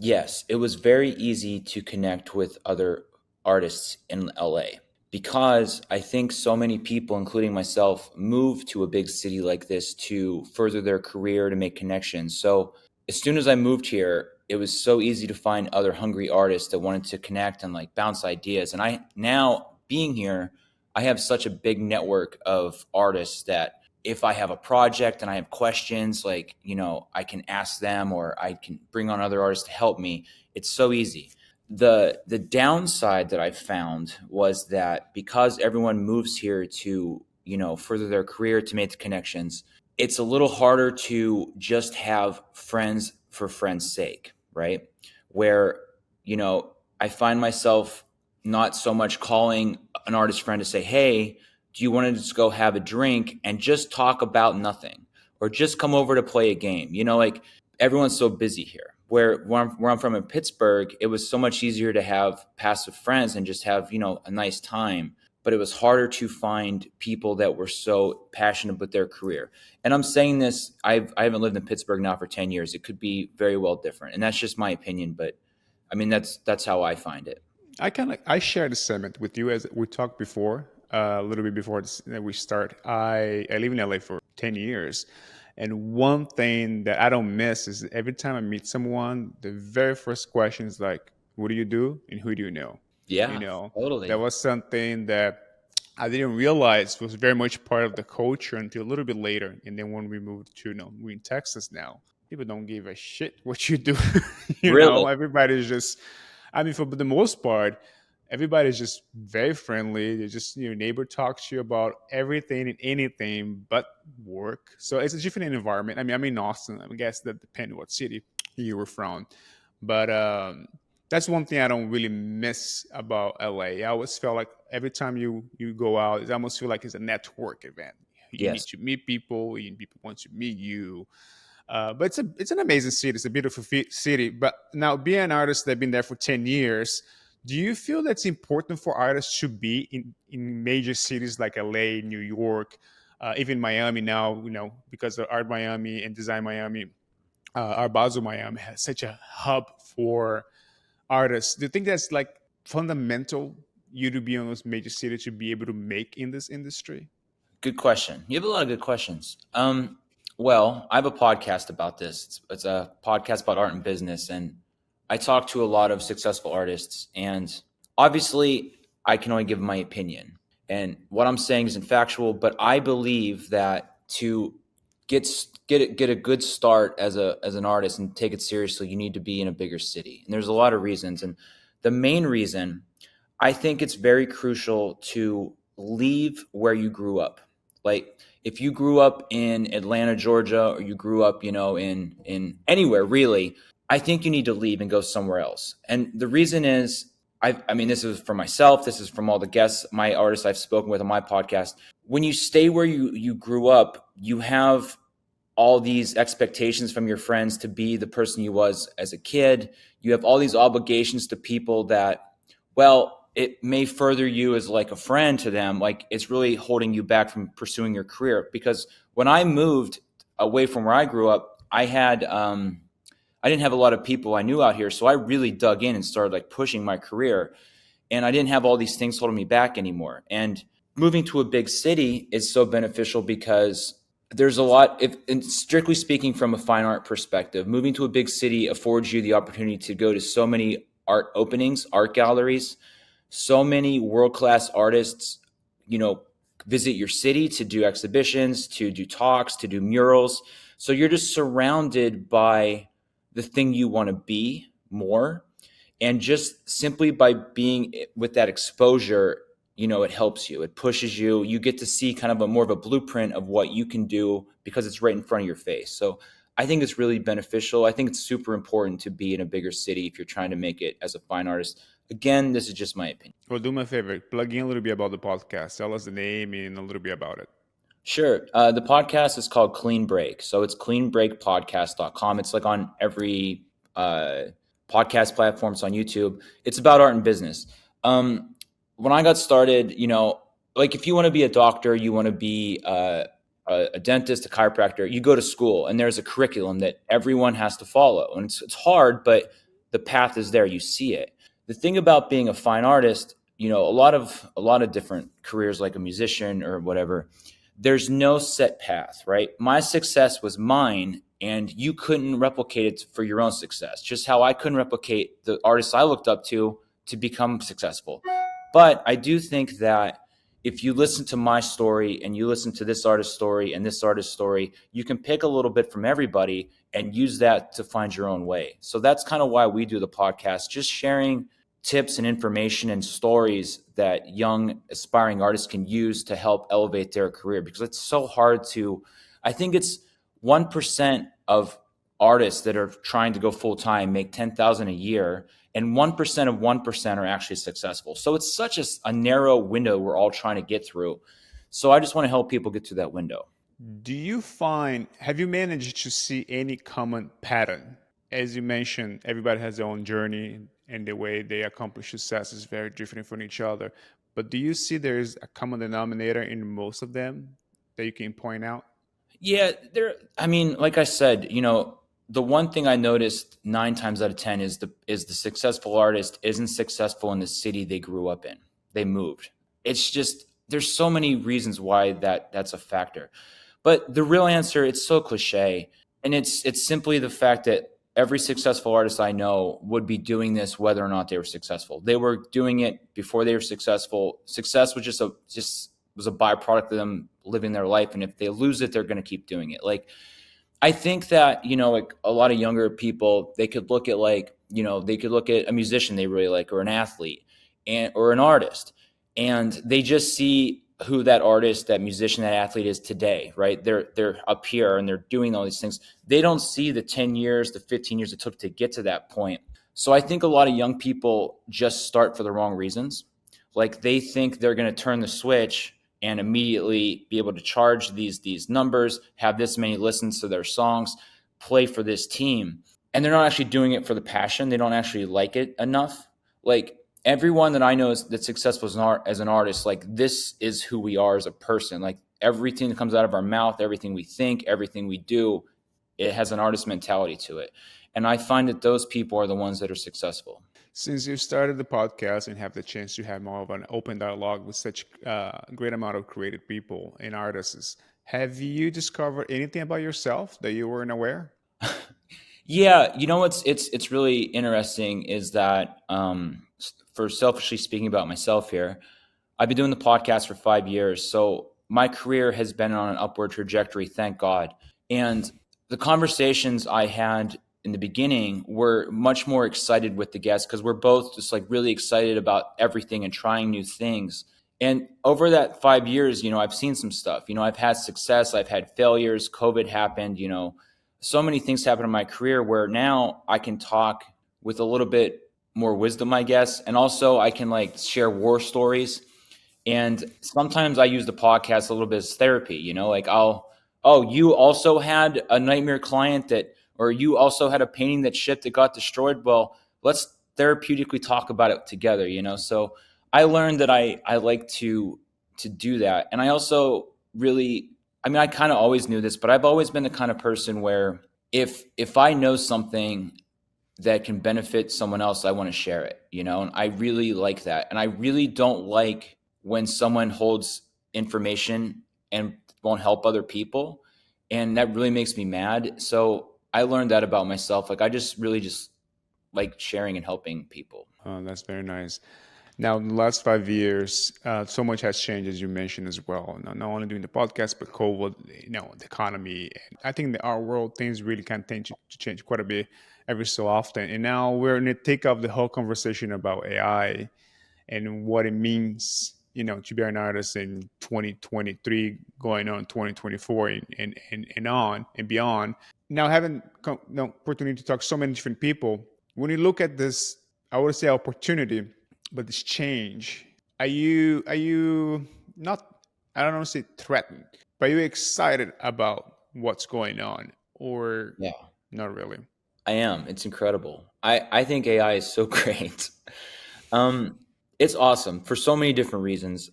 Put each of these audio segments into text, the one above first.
Yes, it was very easy to connect with other artists in LA because I think so many people, including myself, move to a big city like this to further their career, to make connections. So as soon as I moved here, it was so easy to find other hungry artists that wanted to connect and like bounce ideas. And I now being here, I have such a big network of artists that if I have a project and I have questions, like, I can ask them or I can bring on other artists to help me. It's so easy. The downside that I found was that because everyone moves here to, further their career, to make the connections, it's a little harder to just have friends for friends' sake, right? Where, I find myself not so much calling an artist friend to say, hey, do you want to just go have a drink and just talk about nothing, or just come over to play a game? Like, everyone's so busy here. Where I'm from in Pittsburgh, it was so much easier to have passive friends and just have, a nice time. But it was harder to find people that were so passionate with their career. And I'm saying this, I haven't lived in Pittsburgh now for 10 years. It could be very well different. And that's just my opinion. But I mean, that's how I find it. I share the sentiment with you as we talked before, a little bit before we start. I live in LA for 10 years. And one thing that I don't miss is every time I meet someone, the very first question is like, what do you do and who do you know? Yeah, That totally. was something that I didn't realize was very much part of the culture until a little bit later. And then when we moved to, we're in Texas now, people don't give a shit what you do. Really? Everybody's just, I mean, for the most part, everybody's just very friendly. They just, neighbor talks to you about everything and anything but work. So it's a different environment. I mean, I'm in Austin. I guess that depends what city you were from. But that's one thing I don't really miss about LA. I always felt like every time you go out, it almost feel like it's a network event. You need Yes. to meet people, and people want to meet you. But it's an amazing city. It's a beautiful city. But now, being an artist that's been there for 10 years, do you feel that's important for artists to be in major cities like LA, New York, even Miami now? Because of Art Miami and Design Miami, Art Basel Miami has such a hub for artists. Do you think that's like fundamental, you to be in those major cities to be able to make in this industry? Good question. You have a lot of good questions. Well, I have a podcast about this. It's a podcast about art and business, and I talk to a lot of successful artists. And obviously, I can only give my opinion, and what I'm saying isn't factual. But I believe that to get a good start as an artist and take it seriously, you need to be in a bigger city. And there's a lot of reasons, and the main reason, I think it's very crucial to leave where you grew up. Like, if you grew up in Atlanta, Georgia, or you grew up, in anywhere really, I think you need to leave and go somewhere else. And the reason is, I mean, this is for myself. This is from all the guests, my artists I've spoken with on my podcast. When you stay where you grew up, you have all these expectations from your friends to be the person you was as a kid. You have all these obligations to people that, well, it may further you as like a friend to them. Like, it's really holding you back from pursuing your career. Because when I moved away from where I grew up, I didn't have a lot of people I knew out here. So I really dug in and started like pushing my career, and I didn't have all these things holding me back anymore. And moving to a big city is so beneficial because there's a lot, if and strictly speaking from a fine art perspective, moving to a big city affords you the opportunity to go to so many art openings, art galleries, so many world-class artists, you know, visit your city to do exhibitions, to do talks, to do murals. So you're just surrounded by the thing you want to be more. And just simply by being with that exposure, it helps you, it pushes you, you get to see kind of a more of a blueprint of what you can do because it's right in front of your face. So I think it's really beneficial. I think it's super important to be in a bigger city if you're trying to make it as a fine artist. Again, this is just my opinion. Well, do me a favor, plug in a little bit about the podcast. Tell us the name and a little bit about it. Sure. The podcast is called Clean Break. So it's cleanbreakpodcast.com. It's like on every podcast platform. It's on YouTube. It's about art and business. When I got started, like, if you want to be a doctor, you want to be a dentist, a chiropractor, you go to school and there's a curriculum that everyone has to follow. And it's hard, but the path is there. You see it. The thing about being a fine artist, a lot of different careers like a musician or whatever, there's no set path, right? My success was mine, and you couldn't replicate it for your own success. Just how I couldn't replicate the artists I looked up to become successful. But I do think that if you listen to my story and you listen to this artist's story and this artist's story, you can pick a little bit from everybody and use that to find your own way. So that's kind of why we do the podcast, just sharing tips and information and stories that young aspiring artists can use to help elevate their career, because it's so hard to, I think it's 1% of artists that are trying to go full time make 10,000 a year, and 1% of 1% are actually successful. So it's such a narrow window we're all trying to get through. So I just want to help people get through that window. Have you managed to see any common pattern? As you mentioned, everybody has their own journey, and the way they accomplish success is very different from each other. But do you see there's a common denominator in most of them that you can point out? Yeah, like I said, the one thing I noticed 9 times out of 10 is the successful artist isn't successful in the city they grew up in. They moved. It's just, there's so many reasons why that's a factor. But the real answer, it's so cliche, and it's simply the fact that every successful artist I know would be doing this whether or not they were successful. They were doing it before they were successful. Success was just was a byproduct of them living their life, and if they lose it, they're going to keep doing it. Like, I think that, like a lot of younger people, they could look at a musician they really like, or an athlete, or an artist, and they just see who that artist, that musician, that athlete is today, right? They're up here and they're doing all these things. They don't see the 10 years, the 15 years it took to get to that point. So I think a lot of young people just start for the wrong reasons. Like, they think they're going to turn the switch and immediately be able to charge these numbers, have this many listens to their songs, play for this team. And they're not actually doing it for the passion. They don't actually like it enough. Like, everyone that I know that's successful as an artist, like, this is who we are as a person. Like, everything that comes out of our mouth, everything we think, everything we do, it has an artist mentality to it. And I find that those people are the ones that are successful. Since you started the podcast and have the chance to have more of an open dialogue with such a great amount of creative people and artists, have you discovered anything about yourself that you weren't aware? Yeah, what's it's really interesting is that, for selfishly speaking about myself here, I've been doing the podcast for 5 years, so my career has been on an upward trajectory, thank God. And the conversations I had in the beginning were much more excited with the guests, because we're both just like really excited about everything and trying new things. And over that 5 years, I've seen some stuff. I've had success, I've had failures, COVID happened, so many things happened in my career where now I can talk with a little bit more wisdom, I guess. And also I can like share war stories. And sometimes I use the podcast a little bit as therapy, like you also had a nightmare client or you also had a painting that shipped that got destroyed. Well, let's therapeutically talk about it together, So I learned that I like to do that. And I also really, I kind of always knew this, but I've always been the kind of person where if I know something that can benefit someone else, I want to share it, and I really like that. And I really don't like when someone holds information and won't help other people. And that really makes me mad. So I learned that about myself. Like, I just really just like sharing and helping people. Oh, that's very nice. Now, in the last 5 years, so much has changed, as you mentioned as well. Not only doing the podcast, but COVID, the economy. And I think in our world, things really can tend to change quite a bit every so often. And now we're in the thick of the whole conversation about AI and what it means, to be an artist in 2023, going on 2024 and on and beyond. Now, having the opportunity to talk to so many different people, when you look at this, I would say opportunity, but this change, are you not, I don't want to say threatened, but are you excited about what's going on, or Yeah, not really? I am. It's incredible. I think AI is so great. It's awesome for so many different reasons.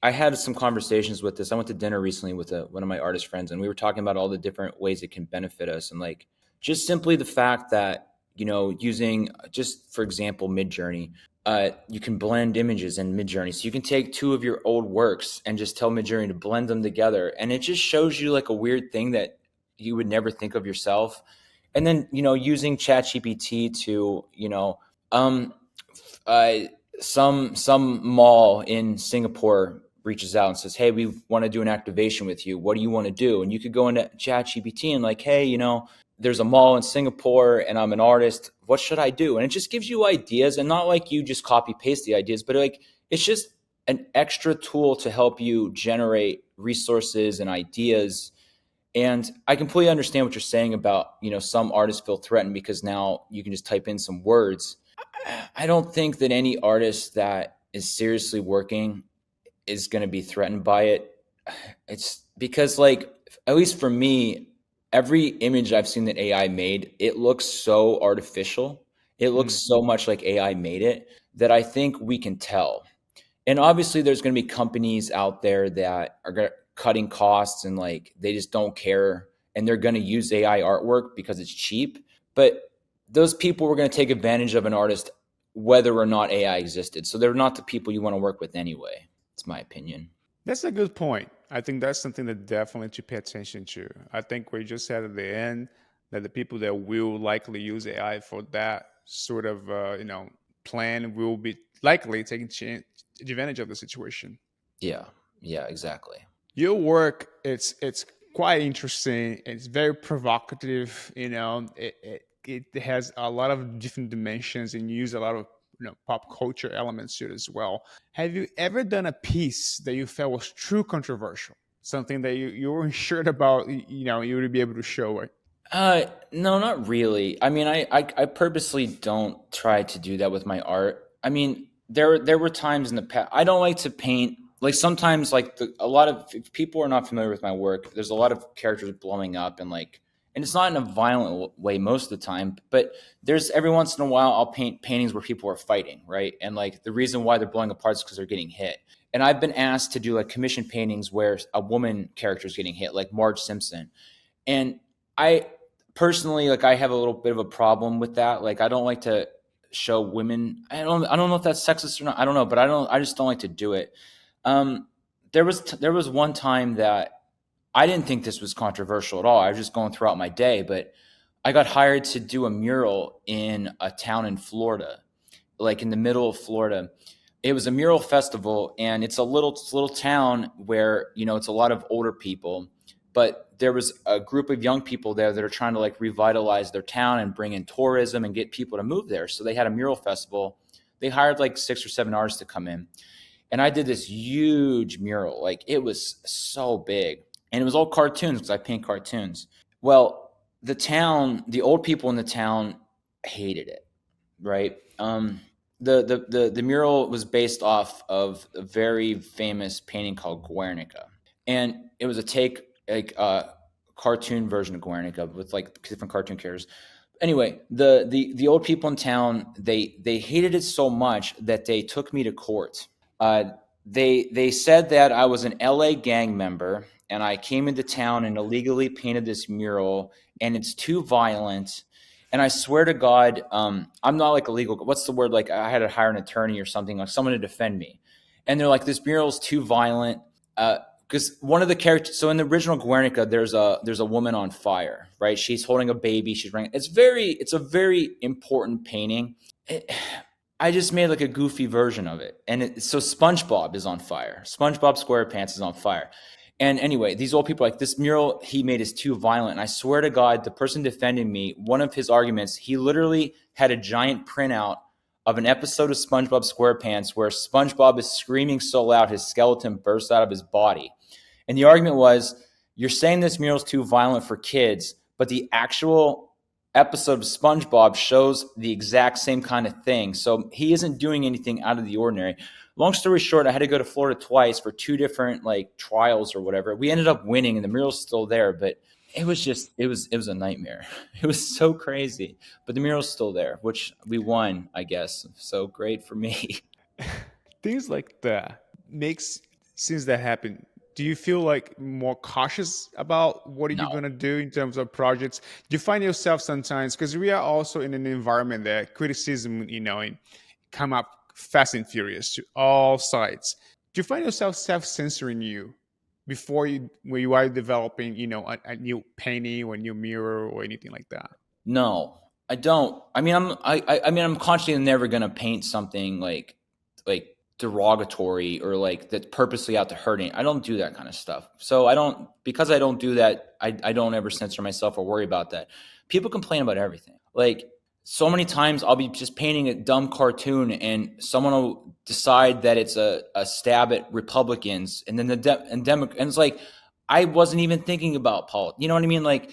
I had some conversations with this. I went to dinner recently with one of my artist friends, and we were talking about all the different ways it can benefit us. And like, just simply the fact that, using, just for example, Midjourney. You can blend images in Midjourney. So you can take two of your old works and just tell Midjourney to blend them together. And it just shows you like a weird thing that you would never think of yourself. And then, using ChatGPT to, um, uh, some mall in Singapore reaches out and says, "Hey, we want to do an activation with you. What do you want to do?" And you could go into ChatGPT and like, "Hey, there's a mall in Singapore and I'm an artist. What should I do?" And it just gives you ideas, and not like you just copy paste the ideas, but like it's just an extra tool to help you generate resources and ideas. And I completely understand what you're saying about, some artists feel threatened because now you can just type in some words. I don't think that any artist that is seriously working is going to be threatened by it. It's because, like, at least for me, every image I've seen that AI made, it looks so artificial. It looks Mm. so much like AI made it that I think we can tell. And obviously, there's going to be companies out there that are cutting costs and like they just don't care, and they're going to use AI artwork because it's cheap. But those people were going to take advantage of an artist whether or not AI existed. So they're not the people you want to work with anyway. It's my opinion. That's a good point. I think that's something that definitely to pay attention to. I think what you just said at the end, that the people that will likely use AI for that sort of plan will be likely taking advantage of the situation. Yeah. Yeah, exactly. Your work, it's quite interesting. It's very provocative. It has a lot of different dimensions and you use a lot of pop culture elements to it as well. Have you ever done a piece that you felt was true controversial? Something that you weren't sure about, you would be able to show it. No, not really. I mean, I purposely don't try to do that with my art. I mean, there were times in the past. I don't like to paint. Like sometimes, like a lot of, if people are not familiar with my work, there's a lot of characters blowing up and like, and it's not in a violent way most of the time. But there's every once in a while I'll paint paintings where people are fighting, right? And like the reason why they're blowing apart is because they're getting hit. And I've been asked to do like commission paintings where a woman character is getting hit, like Marge Simpson. And I personally, like, I have a little bit of a problem with that. Like I don't like to show women. I don't know if that's sexist or not. I don't know, but I just don't like to do it. um there was one time that I didn't think this was controversial at all. I was just going throughout my day, but I got hired to do a mural in a town in Florida, like in the middle of Florida. It was a mural festival, and it's a little town where it's a lot of older people, but there was a group of young people there that are trying to like revitalize their town and bring in tourism and get people to move there. So they had a mural festival. They hired like 6 or 7 artists to come in, and I did this huge mural. Like it was so big, and it was all cartoons because I paint cartoons. Well, the old people in the town hated it, right? The mural was based off of a very famous painting called Guernica, and it was a take like a cartoon version of Guernica with like different cartoon characters. Anyway, the old people in town, they hated it so much that they took me to court. Uh, they said that I was an LA gang member and I came into town and illegally painted this mural, and it's too violent. And I swear to God, I'm not like a legal. What's the word? Like I had to hire an attorney or something, like someone to defend me. And they're like, this mural's too violent. Because one of the characters, so in the original Guernica, there's a woman on fire, right? She's holding a baby. She's running. It's a very important painting. I just made like a goofy version of it, and so SpongeBob is on fire. SpongeBob SquarePants is on fire. And anyway, these old people are like, this mural he made is too violent. And I swear to God, the person defending me, one of his arguments, he literally had a giant printout of an episode of SpongeBob SquarePants where SpongeBob is screaming so loud his skeleton bursts out of his body. And the argument was, you're saying this mural is too violent for kids, but the actual episode of SpongeBob shows the exact same kind of thing. So he isn't doing anything out of the ordinary. Long story short, I had to go to Florida twice for two different like trials or whatever. We ended up winning, and the mural's still there, but it was a nightmare. It was so crazy, but the mural's still there, which we won, I guess. So great for me. Things like that makes, since that happened, do you feel like more cautious about what are you No. going to do in terms of projects? Do you find yourself sometimes, because we are also in an environment that criticism, come up fast and furious to all sides. Do you find yourself self-censoring you before you when you are developing, a new painting or a new mirror or anything like that? No, I don't. I mean, I'm consciously never gonna paint something like derogatory or like that's purposely out to hurting. I don't do that kind of stuff. So I don't because I don't do that. I don't ever censor myself or worry about that. People complain about everything. Like so many times, I'll be just painting a dumb cartoon, and someone will decide that it's a stab at Republicans, and then and it's like I wasn't even thinking about politics. You know what I mean? Like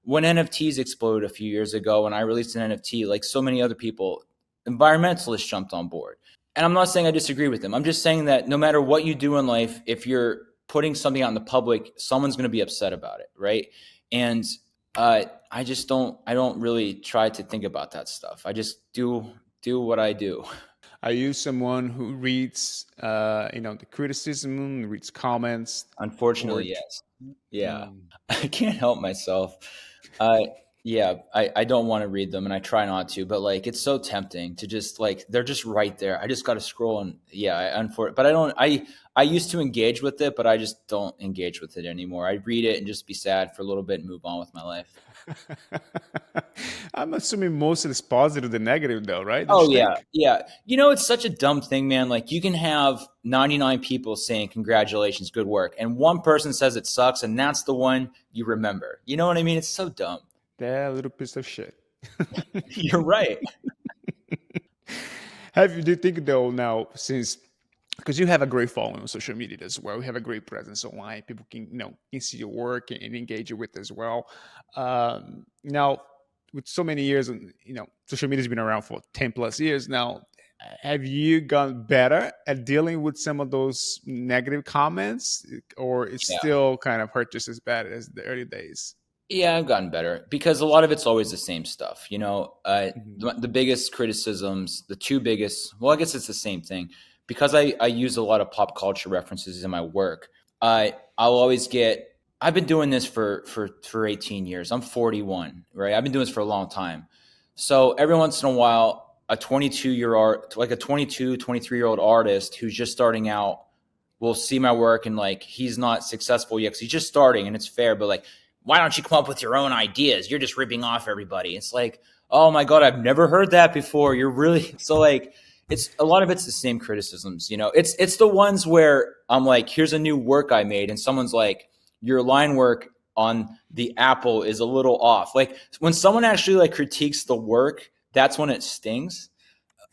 when NFTs exploded a few years ago, when I released an NFT, like so many other people, environmentalists jumped on board. And I'm not saying I disagree with them. I'm just saying that no matter what you do in life, if you're putting something out in the public, someone's going to be upset about it, right? And I just don't. I don't really try to think about that stuff. I just do what I do. Are you someone who reads, the criticism, reads comments, or? Unfortunately, yes. Yeah, Mm. I can't help myself. Uh, yeah, I don't want to read them, and I try not to. But like, it's so tempting to just like they're just right there. I just got to scroll and yeah, but I don't. I used to engage with it, but I just don't engage with it anymore. I read it and just be sad for a little bit and move on with my life. I'm assuming most of it's positive than negative, though, right? Don't Oh you yeah, think? yeah. You know, it's such a dumb thing, man. Like you can have 99 people saying congratulations, good work, and one person says it sucks, and that's the one you remember. You know what I mean? It's so dumb. That little piece of shit. You're right. Do you think though now, since because you have a great following on social media as well, you have a great presence online. People can can see your work and engage you with as well. Now, with so many years, and social media's been around for 10 plus years now. Have you gotten better at dealing with some of those negative comments, or it's Yeah. still kind of hurt just as bad as the early days? Yeah, I've gotten better because a lot of it's always the same stuff. Mhm. The biggest criticisms, the two biggest, well, I guess it's the same thing because I use a lot of pop culture references in my work. I'll always get, I've been doing this for 18 years. I'm 41, right? I've been doing this for a long time. So every once in a while, a 22, 23-year-old artist who's just starting out will see my work and like, he's not successful yet because he's just starting and it's fair, but like, why don't you come up with your own ideas? You're just ripping off everybody. It's like, oh my God, I've never heard that before. You're really so like it's a lot of it's the same criticisms, you know. It's the ones where I'm like, here's a new work I made, and someone's like, your line work on the apple is a little off. Like when someone actually like critiques the work, that's when it stings.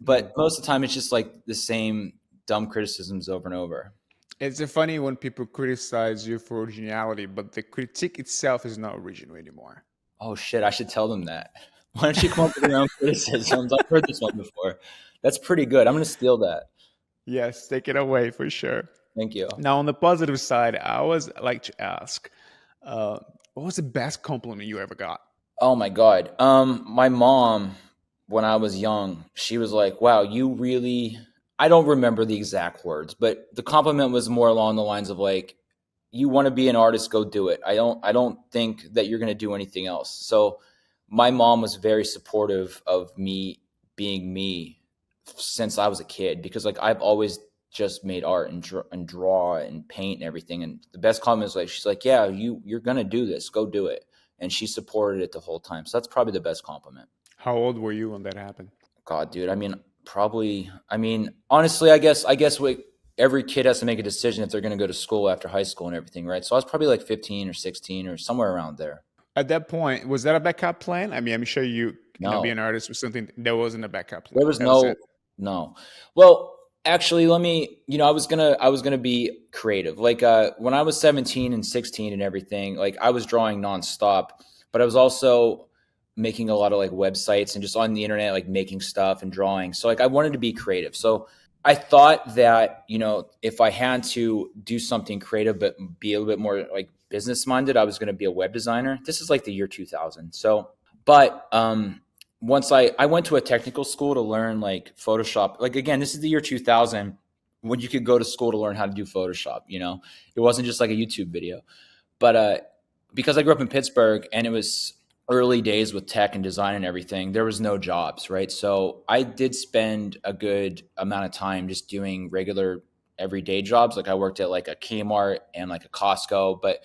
But Mhm. most of the time it's just like the same dumb criticisms over and over. It's funny when people criticize you for originality, but the critique itself is not original anymore. Oh shit, I should tell them that. Why don't you come up with your own criticisms? I've heard this one before. That's pretty good. I'm going to steal that. Yes, take it away for sure. Thank you. Now, on the positive side, I always like to ask, uh, what was the best compliment you ever got? Oh my God. My mom, when I was young, she was like, wow, you really, I don't remember the exact words, but the compliment was more along the lines of like, you want to be an artist, go do it. I don't think that you're going to do anything else. So my mom was very supportive of me being me since I was a kid because like I've always just made art and draw and paint and everything. And the best comment is like, she's like, yeah, you're going to do this, go do it. And she supported it the whole time. So that's probably the best compliment. How old were you when that happened? God, dude. I mean, probably. I mean, honestly, I guess what every kid has to make a decision if they're going to go to school after high school and everything, right? So I was probably like 15 or 16 or somewhere around there. At that point, was that a backup plan? I mean, I'm sure being No, an artist was something there wasn't a backup there plan. was That was no, it. no. Well, actually, let me. I was gonna be creative. Like when I was 17 and 16 and everything, like I was drawing nonstop, but I was also making a lot of like websites and just on the internet, like making stuff and drawing. So like I wanted to be creative. So I thought that if I had to do something creative but be a little bit more like business minded, I was going to be a web designer. This is like the year 2000. So, but once I went to a technical school to learn like Photoshop. Like again, this is the year 2000. when you could go to school to learn how to do Photoshop. It wasn't just like a YouTube video. But because I grew up in Pittsburgh and it was early days with tech and design and everything, there was no jobs, right? So I did spend a good amount of time just doing regular everyday jobs. Like I worked at like a Kmart and like a Costco, but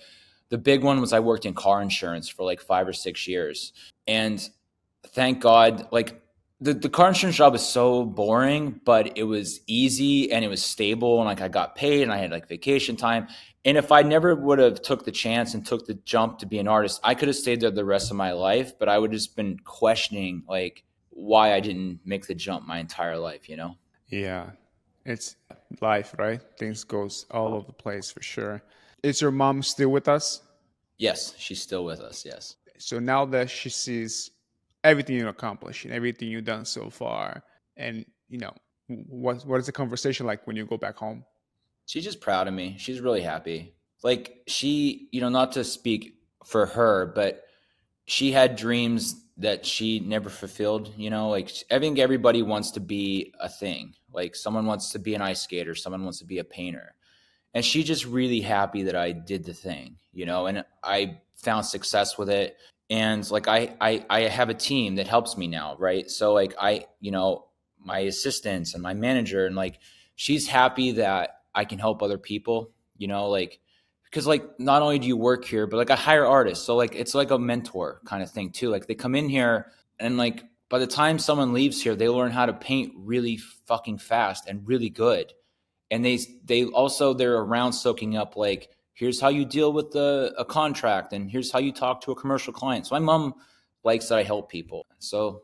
the big one was I worked in car insurance for like 5 or 6 years. And thank God, like the car insurance job was so boring, but it was easy and it was stable, and like I got paid and I had like vacation time. And if I never would have took the chance and took the jump to be an artist, I could have stayed there the rest of my life, but I would have just been questioning like why I didn't make the jump my entire life. Yeah, it's life, right? Things goes all over the place for sure. Is your mom still with us? Yes, she's still with us. Yes. So now that she sees everything you accomplished and everything you've done so far, and what is the conversation like when you go back home? She's just proud of me. She's really happy. Like she, not to speak for her, but she had dreams that she never fulfilled. Like I think everybody wants to be a thing. Like someone wants to be an ice skater, someone wants to be a painter. And she's just really happy that I did the thing, and I found success with it. And like I have a team that helps me now, right? So like my assistants and my manager, and like she's happy that I can help other people, like because like not only do you work here, but like I hire artists. So like it's like a mentor kind of thing too. Like they come in here and like by the time someone leaves here, they learn how to paint really fucking fast and really good. And they also they're around soaking up like here's how you deal with a contract and here's how you talk to a commercial client. So my mom likes that I help people. So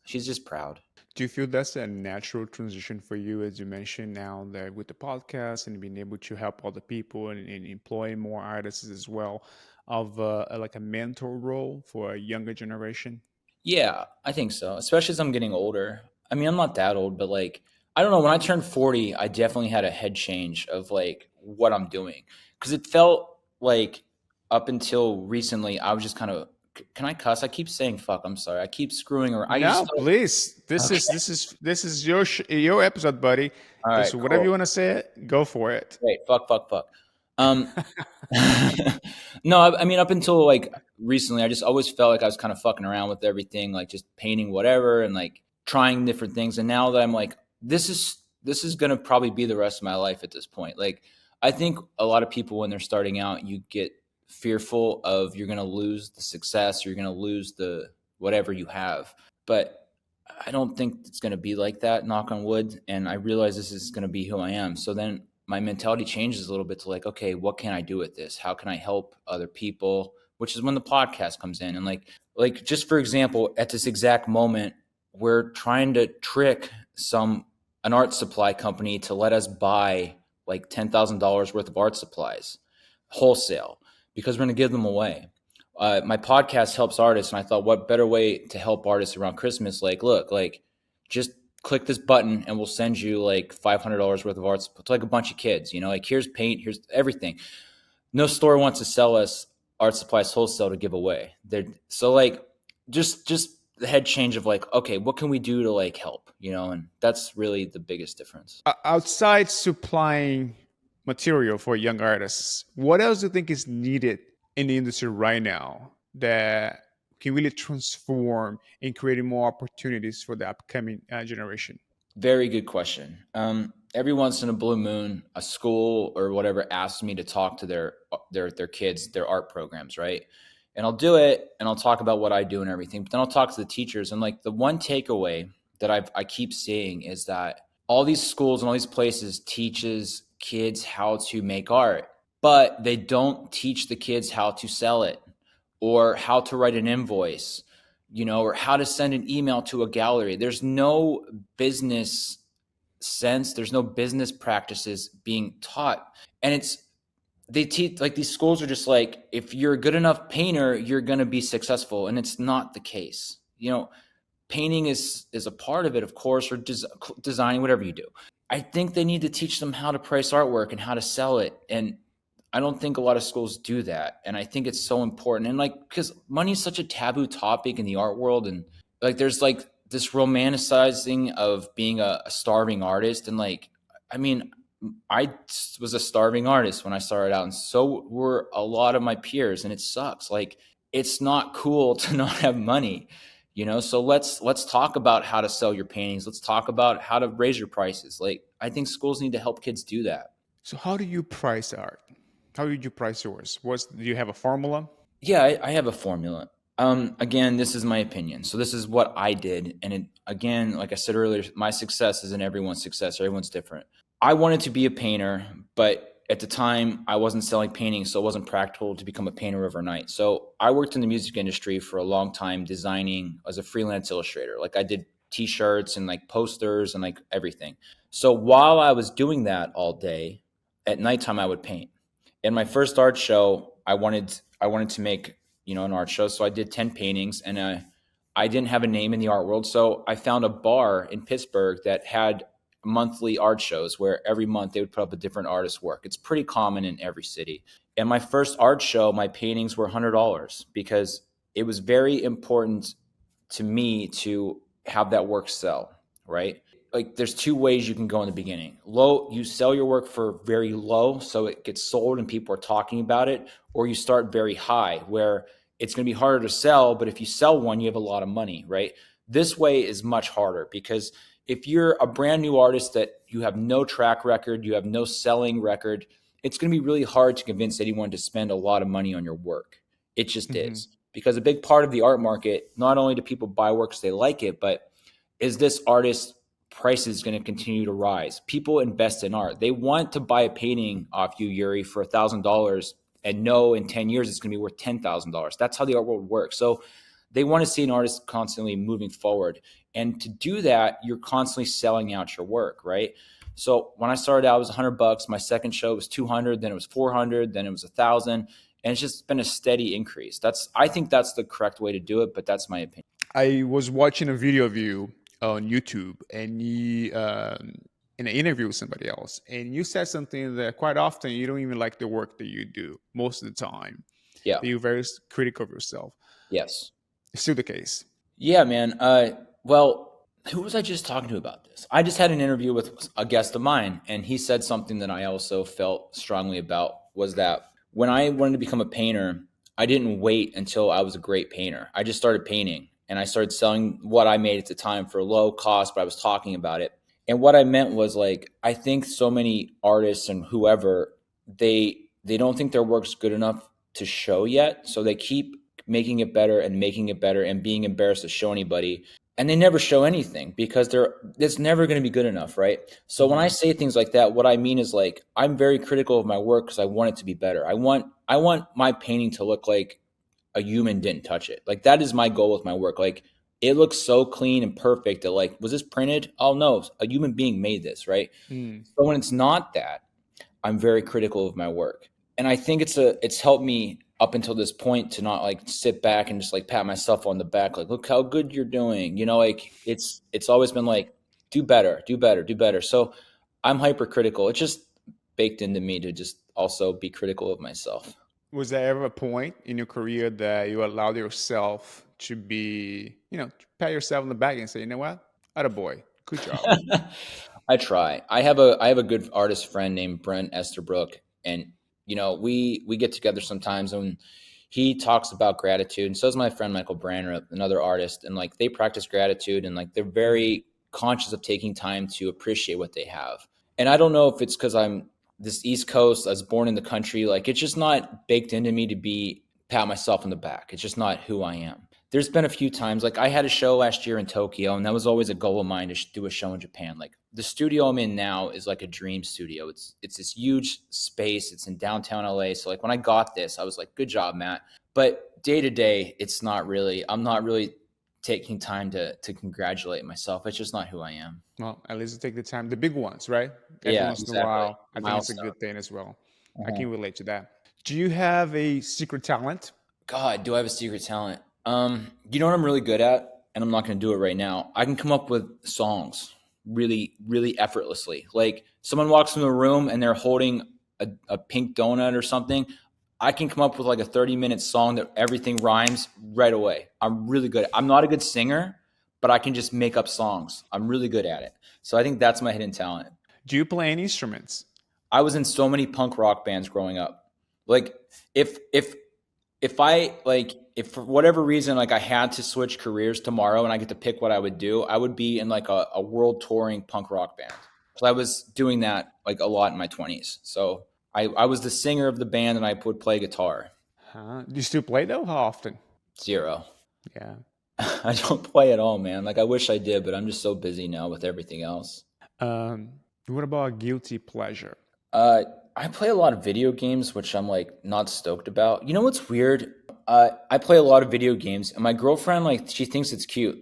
she's just proud. Do you feel that's a natural transition for you, as you mentioned now that with the podcast and being able to help other people and employing more artists as well, of like a mentor role for a younger generation? Yeah, I think so. Especially as I'm getting older. I mean, I'm not that old, but like I don't know, when I turned 40, I definitely had a head change of like what I'm doing. Cuz it felt like up until recently I was just kind of can I cuss? I keep saying fuck. I'm sorry. I keep screwing or I just No, please. This okay. is this is this is your episode, buddy. All right, Just whatever you cool. want to say it, go for it. Great. Fuck, fuck, fuck. Um, no, I mean, up until like recently, I just always felt like I was kind of fucking around with everything, like just painting whatever and like trying different things. And now that I'm like, this is gonna probably be the rest of my life at this point. Like, I think a lot of people when they're starting out, you get fearful of you're gonna lose the success, you're gonna lose the whatever you have. But I don't think it's gonna be like that, knock on wood. And I realize this is gonna be who I am. So then my mentality changes a little bit to like, okay, what can I do with this? How can I help other people? Which is when the podcast comes in. And like just for example, at this exact moment, we're trying to trick an art supply company to let us buy like $10,000 worth of art supplies wholesale because we're going to give them away. My podcast helps artists, and I thought, what better way to help artists around Christmas? Like, look, like just click this button and we'll send you like $500 worth of art to like a bunch of kids, like here's paint, here's everything. No store wants to sell us art supplies wholesale to give away. So like just the head change of like, okay, what can we do to like help, and that's really the biggest difference. Outside supplying material for young artists, what else do you think is needed in the industry right now that can really transform and create more opportunities for the upcoming generation? Very good question. Every once in a blue moon, a school or whatever asks me to talk to their kids, their art programs, right? And I'll do it, and I'll talk about what I do and everything. But then I'll talk to the teachers, and like the one takeaway that I keep seeing is that all these schools and all these places teaches kids how to make art, but they don't teach the kids how to sell it or how to write an invoice, or how to send an email to a gallery. There's no business sense. There's no business practices being taught. And they teach like these schools are just like, if you're a good enough painter, you're going to be successful. And it's not the case. Painting is a part of it, of course, or designing, whatever you do. I think they need to teach them how to price artwork and how to sell it. And I don't think a lot of schools do that. And I think it's so important. And like, because money is such a taboo topic in the art world. And like, there's like this romanticizing of being a starving artist. And like, I mean, I was a starving artist when I started out, and so were a lot of my peers, and it sucks. Like, it's not cool to not have money, you know. So let's talk about how to sell your paintings. Let's talk about how to raise your prices. Like, I think schools need to help kids do that. So how do you price art? How did you price yours? Do you have a formula? Yeah, I have a formula. Again, this is my opinion. So this is what I did, and again, like I said earlier, my success isn't everyone's success. Everyone's different. I wanted to be a painter, but at the time I wasn't selling paintings, so it wasn't practical to become a painter overnight. So I worked in the music industry for a long time, designing as a freelance illustrator. Like, I did T-shirts and like posters and like everything. So while I was doing that all day, at nighttime I would paint. In my first art show, I wanted to make, an art show, so I did 10 paintings, and I didn't have a name in the art world, so I found a bar in Pittsburgh that had monthly art shows where every month they would put up a different artist's work. It's pretty common in every city. And my first art show, my paintings were $100 because it was very important to me to have that work sell, right? Like, there's two ways you can go in the beginning. Low, you sell your work for very low so it gets sold and people are talking about it, or you start very high where it's going to be harder to sell, but if you sell one, you have a lot of money, right? This way is much harder because if you're a brand new artist that you have no track record, you have no selling record, it's going to be really hard to convince anyone to spend a lot of money on your work. It just Hmm. is. Because a big part of the art market, not only do people buy work because they like it, but is this artist price is going to continue to rise? People invest in art. They want to buy a painting off you, Yuri, for $1,000 and know in 10 years it's going to be worth $10,000. That's how the art world works. So they want to see an artist constantly moving forward. And to do that, you're constantly selling out your work, right? So when I started out, it was $100. My second show was 200, then it was 400, then it was 1,000, and it's just been a steady increase. I think that's the correct way to do it, but that's my opinion. I was watching a video of you on YouTube, and you in an interview with somebody else, and you said something that quite often you don't even like the work that you do most of the time. Yeah. That you're very critical of yourself. Yes. It's still the case. Yeah, man. Well, who was I just talking to about this? I just had an interview with a guest of mine, and he said something that I also felt strongly about, was that when I wanted to become a painter, I didn't wait until I was a great painter. I just started painting, and I started selling what I made at the time for low cost, but I was talking about it. And what I meant was, like, I think so many artists and whoever, they don't think their work's good enough to show yet, so they keep making it better and being embarrassed to show anybody, and they never show anything because it's never going to be good enough, right? So when I Hmm. say things like that, what I mean is, like, I'm very critical of my work because I want it to be better. I want my painting to look like a human didn't touch it. Like, that is my goal with my work. Like, it looks so clean and perfect that, like, was this printed? Oh no, a human being made this, right? Mm. So when it's not that, I'm very critical of my work. And I think it's helped me up until this point to not, like, sit back and just, like, pat myself on the back, like, look how good you're doing. Like, it's always been like, do better, do better, do better. So I'm hypercritical. It's just baked into me to just also be critical of myself. Was there ever a point in your career that you allowed yourself to pat yourself on the back and say, you know what? Attaboy, good job. I try. I have a good artist friend named Brent Esterbrook, and we get together sometimes, and he talks about gratitude, and so is my friend Michael Branner, another artist, and, like, they practice gratitude, and, like, they're very conscious of taking time to appreciate what they have. And I don't know if it's because I'm this East Coast, I was born in the country, like, it's just not baked into me to be pat myself on the back. It's just not who I am. There's been a few times, like, I had a show last year in Tokyo, and that was always a goal of mine to do a show in Japan. Like, the studio I'm in now is like a dream studio. It's this huge space. It's in downtown LA. So, like, when I got this, I was like, good job, Matt. But day to day, it's not really. I'm not really taking time to congratulate myself. It's just not who I am. Well, at least you take the time. The big ones, right? Every Yeah, once in a exactly. while, I think it's a Milestone. good thing as well. I Uh-huh. can relate to that. Do you have a secret talent? God, do I have a secret talent? You know what I'm really good at, and I'm not going to do it right now. I can come up with songs really, really effortlessly. Like, someone walks in the room and they're holding a pink donut or something. I can come up with like a 30-minute song that everything rhymes right away. I'm really good. I'm not a good singer, but I can just make up songs. I'm really good at it. So I think that's my hidden talent. Do you play any instruments? I was in so many punk rock bands growing up. Like if I like if for whatever reason like I had to switch careers tomorrow and I get to pick what I would do, I would be in like a world touring punk rock band. So I was doing that like a lot in my 20s. So I was the singer of the band and I would play guitar. Huh? Do you still play though? How often? Zero. Yeah. I don't play at all, man. Like I wish I did, but I'm just so busy now with everything else. What about guilty pleasure? Uh, I play a lot of video games, which I'm like not stoked about. You know what's weird? I play a lot of video games, and my girlfriend like she thinks it's cute,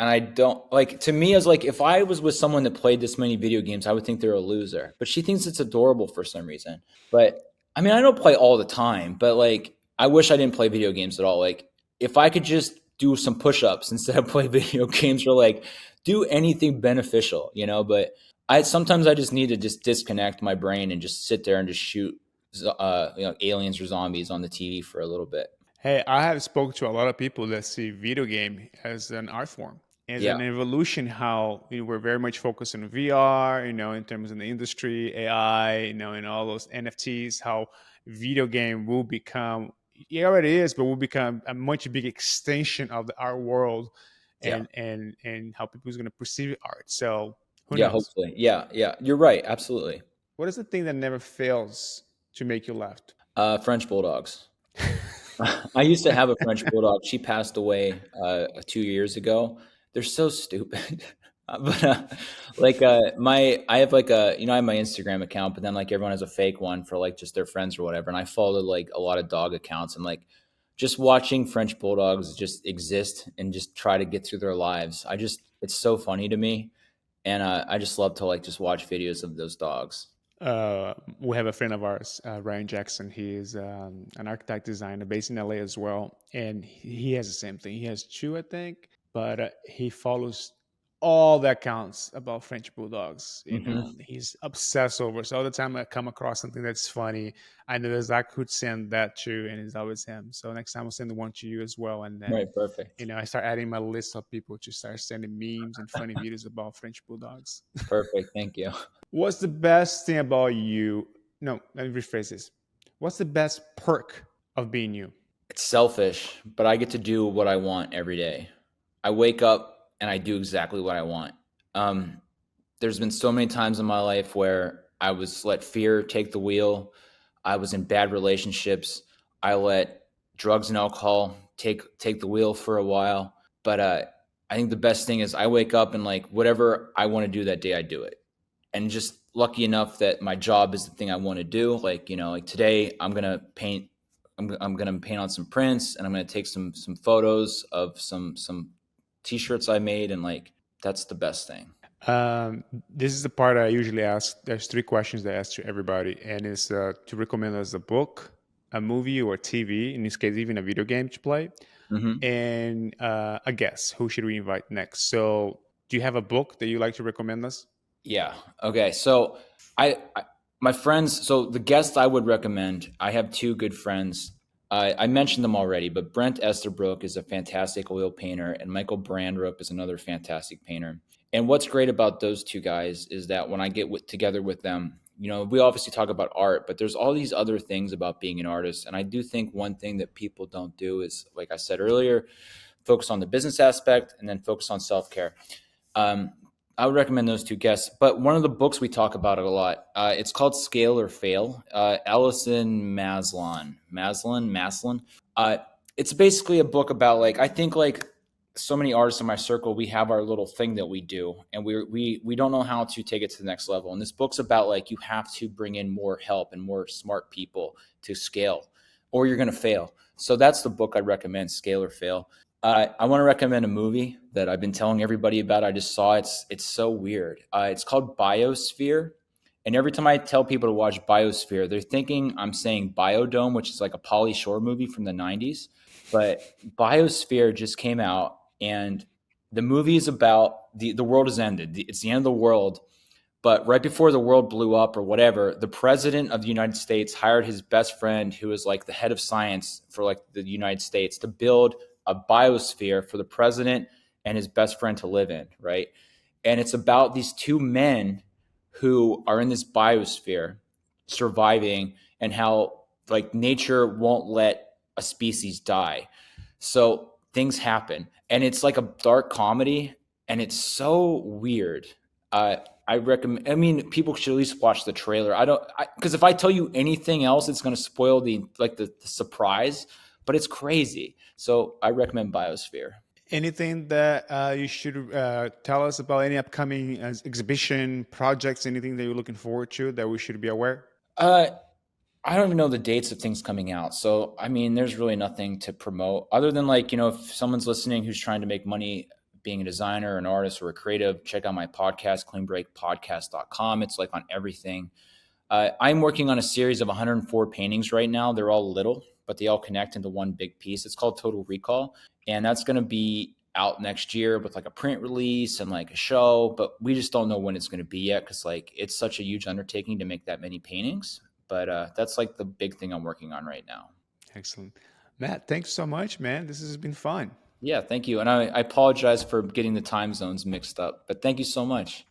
and I don't like. To me, as like if I was with someone that played this many video games, I would think they're a loser. But she thinks it's adorable for some reason. But I mean, I don't play all the time, but like I wish I didn't play video games at all. Like if I could just do some push-ups instead of play video games, or like do anything beneficial, you know. But I sometimes I just need to just disconnect my brain and just sit there and just shoot, aliens or zombies on the TV for a little bit. Hey, I have spoke to a lot of people that see video game as an art form, as Yeah, an evolution. How we're very much focused on VR, in terms of the industry, AI, and all those NFTs. How video game will become, it already is, but will become a much big extension of the art world, yeah, and how people is going to perceive art. So who yeah. knows? Hopefully, yeah, yeah. You're right. Absolutely. What is the thing that never fails to make you laugh? French bulldogs. I used to have a French bulldog. She passed away 2 years ago. They're so stupid. But my I have like I have my Instagram account, but then like everyone has a fake one for like just their friends or whatever. And I follow like a lot of dog accounts and like just watching French bulldogs just exist and just try to get through their lives. It's so funny to me, and I just love to like just watch videos of those dogs. We have a friend of ours, Ryan Jackson. He is an architect designer based in LA as well, and he has the same thing. He has two, I think, but he follows all the accounts about French bulldogs. Hmm. He's obsessed over. So all the time I come across something that's funny, I know that Zach could send that to, and it's always him. So next time I'll send the one to you as well, and then Right, perfect. I start adding my list of people to start sending memes and funny videos about French bulldogs. Perfect. Thank you. What's the best thing about you? No, let me rephrase this. What's the best perk of being you? It's selfish, but I get to do what I want every day. I wake up and I do exactly what I want. Um, there's been so many times in my life where I was let fear take the wheel. I was in bad relationships. I let drugs and alcohol take the wheel for a while. But I think the best thing is I wake up and like whatever I want to do that day, I do it. And just lucky enough that my job is the thing I want to do. Like like today, I'm gonna paint. I'm gonna paint on some prints, and I'm gonna take some photos of some t-shirts I made, and like that's the best thing. This is the part I usually ask. There's three questions that I ask to everybody, and it's to recommend us a book, a movie, or TV. In this case, even a video game to play, Hmm. and a guest. Who should we invite next? So, do you have a book that you like to recommend us? Yeah. Okay. So I my friends. So the guests I would recommend. I have two good friends. I mentioned them already, but Brent Esterbrook is a fantastic oil painter, and Michael Brandrup is another fantastic painter. And what's great about those two guys is that when I get together with them, we obviously talk about art, but there's all these other things about being an artist. And I do think one thing that people don't do is, like I said earlier, focus on the business aspect and then focus on self care. Um, I would recommend those two guests. But one of the books we talk about it a lot. It's called Scale or Fail. Allison Maslin. Uh, it's basically a book about like I think like so many artists in my circle, we have our little thing that we do, and we don't know how to take it to the next level. And this book's about like you have to bring in more help and more smart people to scale, or you're going to fail. So that's the book I'd recommend, Scale or Fail. I want to recommend a movie that I've been telling everybody about. I just saw it's so weird. It's called Biosphere, and every time I tell people to watch Biosphere, they're thinking I'm saying Biodome, which is like a Pauly Shore movie from the '90s. But Biosphere just came out, and the movie is about the world has ended. It's the end of the world, but right before the world blew up or whatever, the president of the United States hired his best friend, who is like the head of science for like the United States, to build a biosphere for the president and his best friend to live in, right? And it's about these two men who are in this biosphere surviving, and how like nature won't let a species die. So things happen, and it's like a dark comedy, and it's so weird. I recommend. I mean, people should at least watch the trailer. I don't, because if I tell you anything else, it's going to spoil the surprise. But it's crazy. So I recommend Biosphere. Anything that you should tell us about any upcoming exhibition projects? Anything that you're looking forward to that we should be aware? Uh, I don't even know the dates of things coming out. So, I mean, there's really nothing to promote other than like, if someone's listening who's trying to make money being a designer, an artist, or a creative, check out my podcast, cleanbreakpodcast.com. It's like on everything. I'm working on a series of 104 paintings right now. They're all little, but they all connect into one big piece. It's called Total Recall. And that's going to be out next year with like a print release and like a show, but we just don't know when it's going to be yet, because like it's such a huge undertaking to make that many paintings. But that's like the big thing I'm working on right now. Excellent. Matt, thanks so much, man. This has been fun. Yeah, thank you. And I apologize for getting the time zones mixed up, but thank you so much.